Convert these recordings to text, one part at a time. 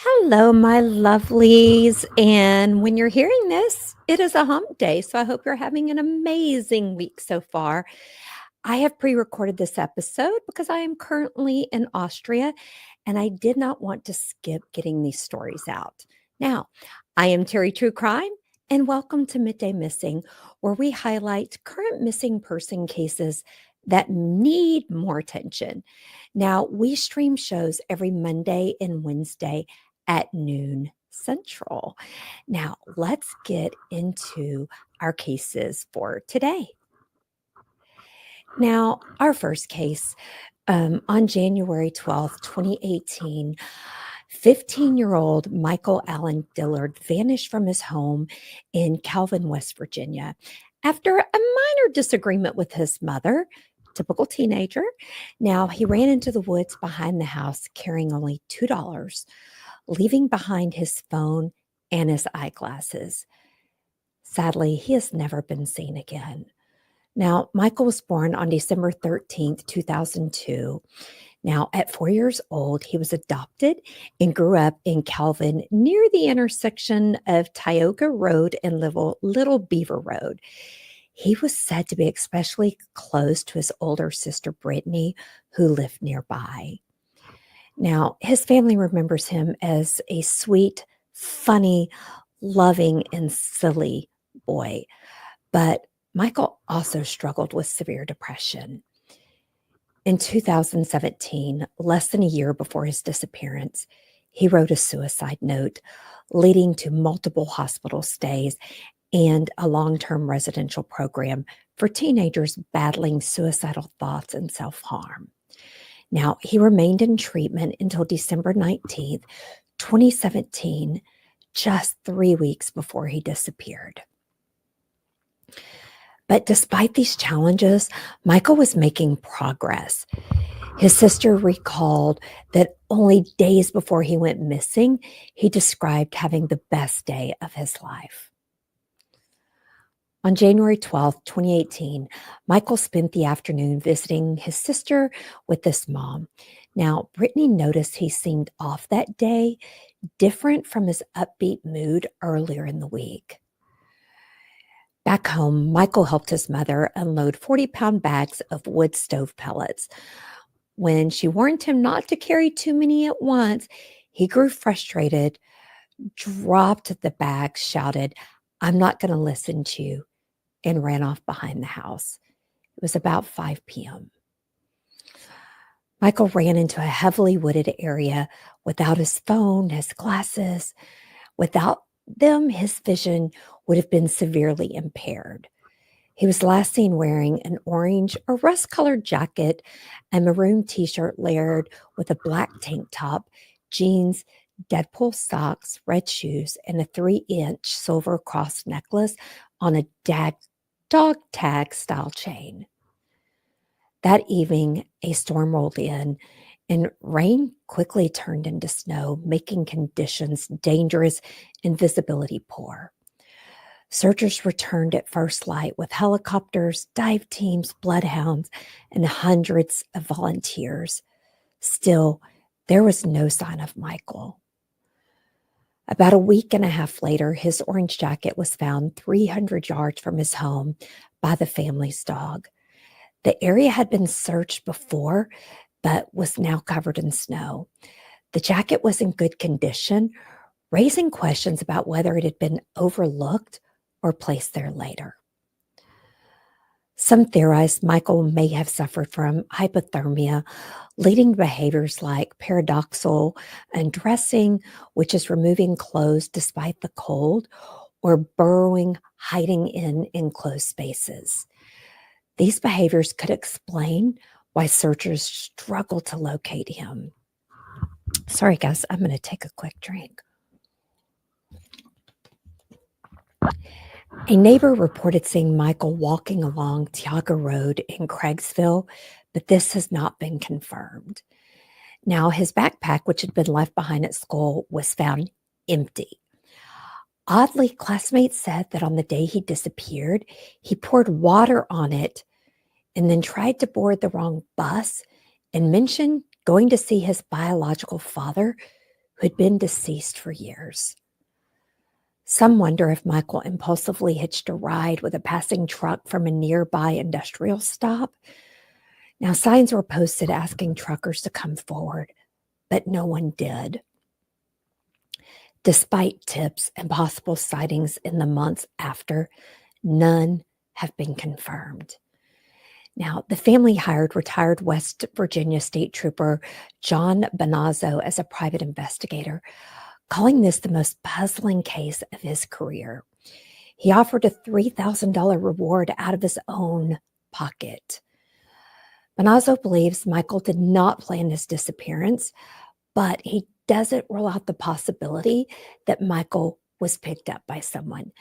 Hello, my lovelies. And when you're hearing this, it is a hump day. So I hope you're having an amazing week so far. I have pre recorded this episode because I am currently in Austria and I did not want to skip getting these stories out. Now, I am Terry True Crime and welcome to Midday Missing, where we highlight current missing person cases that need more attention. Now, we stream shows every Monday and Wednesday at noon Central. Now, let's get into our cases for today. Now, our first case on January 12th, 2018, 15-year-old Michael Allen Dillard vanished from his home in Calvin, West Virginia after a minor disagreement with his mother. Typical teenager. Now, he ran into the woods behind the house carrying only $2, leaving behind his phone and his eyeglasses. Sadly, he has never been seen again. Now, Michael was born on December 13th, 2002. Now, at 4 years old, he was adopted and grew up in Calvin near the intersection of Tioga Road and Little Beaver Road. He was said to be especially close to his older sister, Brittany, who lived nearby. Now, his family remembers him as a sweet, funny, loving, and silly boy. But Michael also struggled with severe depression. In 2017, less than a year before his disappearance, he wrote a suicide note, leading to multiple hospital stays and a long-term residential program for teenagers battling suicidal thoughts and self-harm. Now, he remained in treatment until December 19th, 2017, just 3 weeks before he disappeared. But despite these challenges, Michael was making progress. His sister recalled that only days before he went missing, he described having the best day of his life. On January 12th, 2018, Michael spent the afternoon visiting his sister with his mom. Now, Brittany noticed he seemed off that day, different from his upbeat mood earlier in the week. Back home, Michael helped his mother unload 40-pound bags of wood stove pellets. When she warned him not to carry too many at once, he grew frustrated, dropped the bags, shouted, "I'm not going to listen to you," and ran off behind the house. It was about 5 p.m. Michael ran into a heavily wooded area without his phone, his glasses. Without them, his vision would have been severely impaired. He was last seen wearing an orange or rust-colored jacket, a maroon t-shirt layered with a black tank top, jeans, Deadpool socks, red shoes, and a 3-inch silver cross necklace on a dog tag style chain. That evening, a storm rolled in, and rain quickly turned into snow, making conditions dangerous and visibility poor. Searchers returned at first light with helicopters, dive teams, bloodhounds, and hundreds of volunteers. Still, there was no sign of Michael. About a week and a half later, his orange jacket was found 300 yards from his home by the family's dog. The area had been searched before, but was now covered in snow. The jacket was in good condition, raising questions about whether it had been overlooked or placed there later. Some theorize Michael may have suffered from hypothermia, leading to behaviors like paradoxal undressing, which is removing clothes despite the cold, or burrowing, hiding in enclosed spaces. These behaviors could explain why searchers struggle to locate him. Sorry, guys, I'm going to take a quick drink. A neighbor reported seeing Michael walking along Tioga Road in Craigsville, but this has not been confirmed. Now, his backpack, which had been left behind at school, was found empty. Oddly, classmates said that on the day he disappeared, he poured water on it and then tried to board the wrong bus and mentioned going to see his biological father, who had been deceased for years. Some wonder if Michael impulsively hitched a ride with a passing truck from a nearby industrial stop. Now, signs were posted asking truckers to come forward, but no one did. Despite tips and possible sightings in the months after, none have been confirmed. Now, the family hired retired West Virginia State Trooper John Bonazzo as a private investigator, calling this the most puzzling case of his career. He offered a $3,000 reward out of his own pocket. Bonazzo believes Michael did not plan his disappearance, but he doesn't rule out the possibility that Michael was picked up by someone.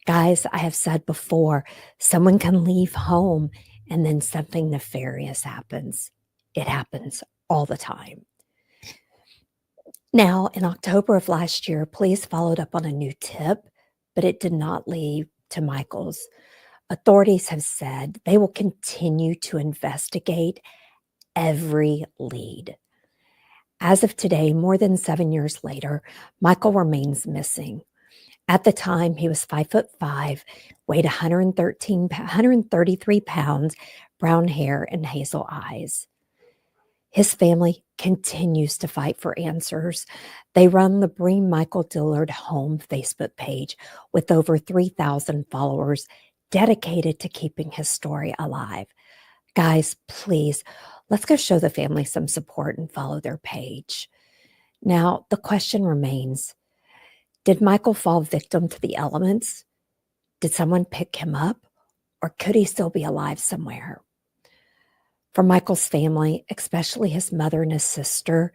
Guys, I have said before, someone can leave home and then something nefarious happens. It happens all the time. Now, in October of last year, police followed up on a new tip, but it did not lead to Michael's. Authorities have said they will continue to investigate every lead. As of today, more than 7 years later, Michael remains missing. At the time, he was 5'5", weighed 133 pounds, brown hair, and hazel eyes. His family continues to fight for answers. They run the Bring Michael Dillard Home Facebook page with over 3,000 followers dedicated to keeping his story alive. Guys, please, let's go show the family some support and follow their page. Now, the question remains, did Michael fall victim to the elements? Did someone pick him up? Or could he still be alive somewhere? For Michael's family, especially his mother and his sister,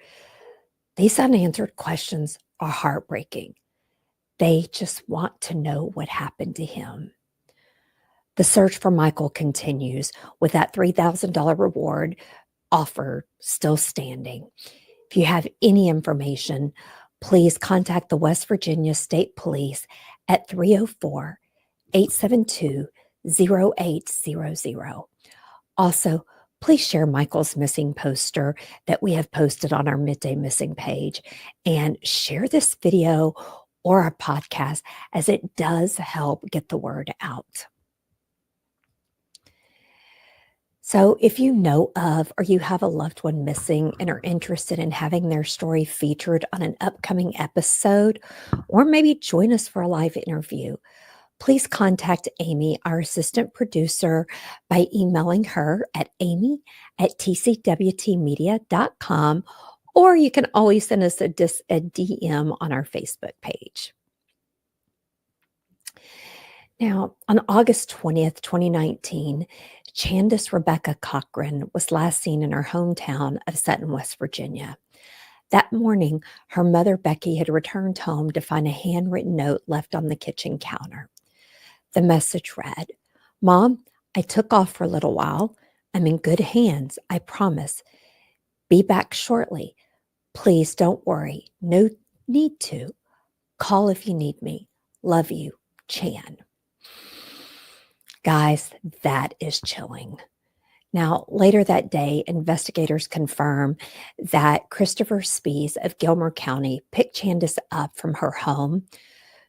these unanswered questions are heartbreaking. They just want to know what happened to him. The search for Michael continues with that $3,000 reward offer still standing. If you have any information, please contact the West Virginia State Police at 304-872-0800. Also, please share Michael's missing poster that we have posted on our Midday Missing page, and share this video or our podcast, as it does help get the word out. So if you know of or you have a loved one missing and are interested in having their story featured on an upcoming episode, or maybe join us for a live interview, please contact Amy, our assistant producer, by emailing her at amy@tcwtmedia.com, or you can always send us a DM on our Facebook page. Now, on August 20th, 2019, Chandice Rebecca Cochran was last seen in her hometown of Sutton, West Virginia. That morning, her mother, Becky, had returned home to find a handwritten note left on the kitchen counter. The message read, "Mom, I took off for a little while. I'm in good hands, I promise. Be back shortly. Please don't worry. No need to. Call if you need me. Love you, Chan." Guys, that is chilling. Now, later that day, investigators confirm that Kristopher Speas of Gilmer County picked Chandice up from her home.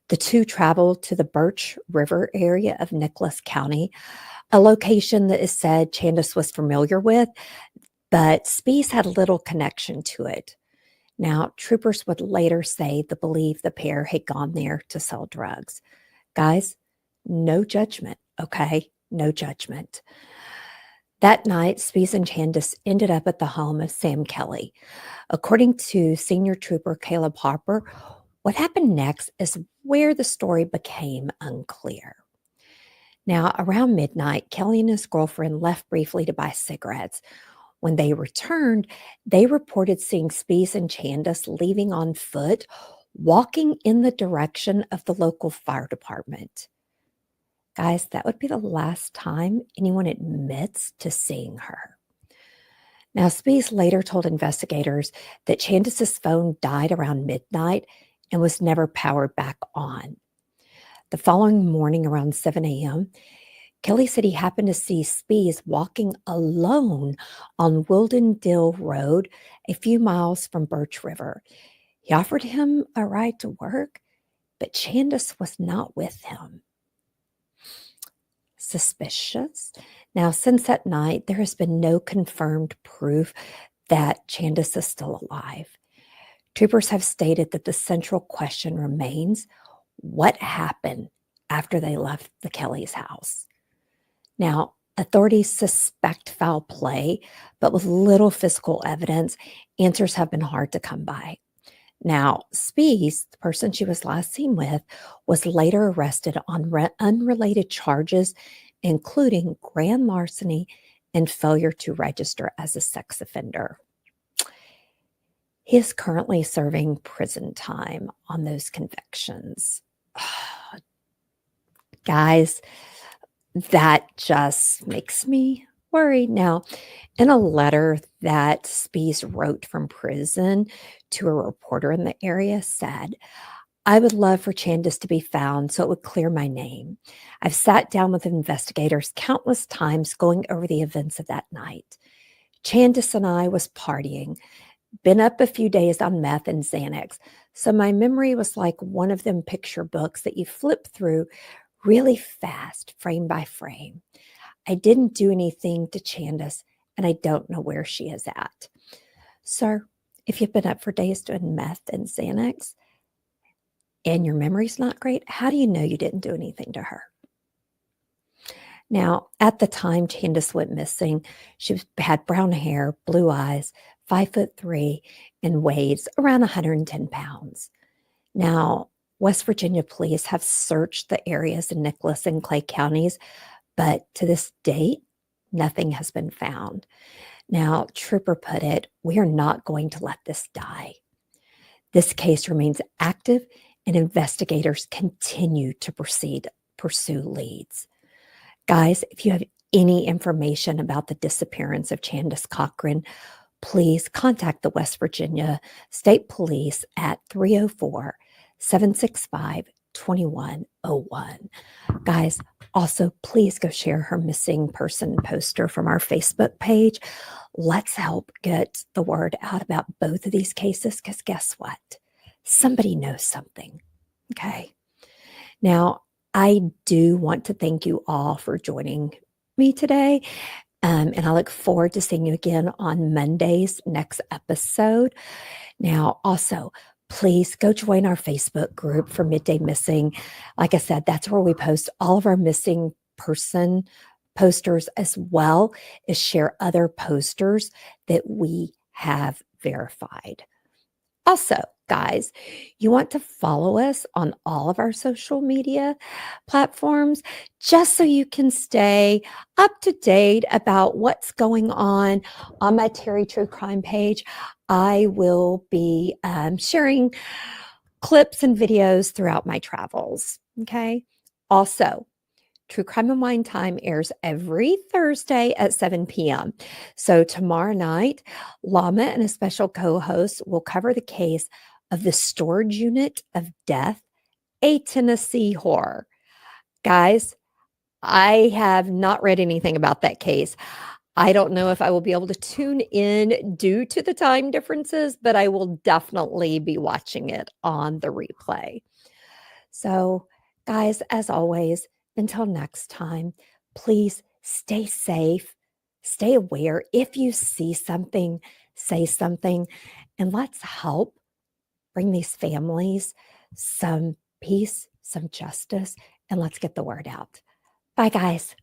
The two traveled to the Birch River area of Nicholas County, a location that is said Chandice was familiar with, but Speas had little connection to it. Now, troopers would later say they believe the pair had gone there to sell drugs. Guys, no judgment, okay? No judgment. That night, Speas and Chandice ended up at the home of Sam Kelly. According to Senior Trooper Caleb Harper, what happened next is where the story became unclear. Now, around midnight, Kelly and his girlfriend left briefly to buy cigarettes. When they returned, they reported seeing Speas and Chandice leaving on foot, walking in the direction of the local fire department. Guys, that would be the last time anyone admits to seeing her. Now, Speas later told investigators that Chandice's phone died around midnight and was never powered back on. The following morning around 7 a.m., Kelly said he happened to see Speas walking alone on Wildendale Road, a few miles from Birch River. He offered him a ride to work, but Chandice was not with him. Suspicious. Now, since that night, there has been no confirmed proof that Chandice is still alive. Troopers have stated that the central question remains, what happened after they left the Kellys' house? Now, authorities suspect foul play, but with little physical evidence, answers have been hard to come by. Now, Speas, the person she was last seen with, was later arrested on unrelated charges, including grand larceny and failure to register as a sex offender. He is currently serving prison time on those convictions. Guys, that just makes me worried. Now, in a letter that Speas wrote from prison to a reporter in the area said, I would love for Chandice to be found so it would clear my name. I've sat down with investigators countless times going over the events of that night. Chandice and I was partying, been up a few days on meth and Xanax, so my memory was like one of them picture books that you flip through really fast, frame by frame. I didn't do anything to Chandice, and I don't know where she is at. Sir, if you've been up for days doing meth and Xanax, and your memory's not great, how do you know you didn't do anything to her? Now, at the time Chandice went missing, she had brown hair, blue eyes, 5'3", and weighs around 110 pounds. Now, West Virginia police have searched the areas in Nicholas and Clay counties, but to this date, nothing has been found. Now, Trooper put it, we are not going to let this die. This case remains active and investigators continue to pursue leads. Guys, if you have any information about the disappearance of Chandice Cochran, please contact the West Virginia State Police at 304-765-2101. Guys, also, please go share her missing person poster from our Facebook page. Let's help get the word out about both of these cases, because guess what? Somebody knows something, okay? Now, I do want to thank you all for joining me today. And I look forward to seeing you again on Monday's next episode. Now, also, please go join our Facebook group for Midday Missing. Like I said, that's where we post all of our missing person posters, as well as share other posters that we have verified. Also, guys, you want to follow us on all of our social media platforms just so you can stay up to date about what's going on my Terry True Crime page. I will be sharing clips and videos throughout my travels. Okay. Also, True Crime and Wine Time airs every Thursday at 7 p.m. So tomorrow night, Lama and a special co-host will cover the case of the storage unit of death, a Tennessee horror. Guys, I have not read anything about that case. I don't know if I will be able to tune in due to the time differences, but I will definitely be watching it on the replay. So, guys, as always, until next time, please stay safe, stay aware. If you see something, say something, and let's help bring these families some peace, some justice, and let's get the word out. Bye, guys.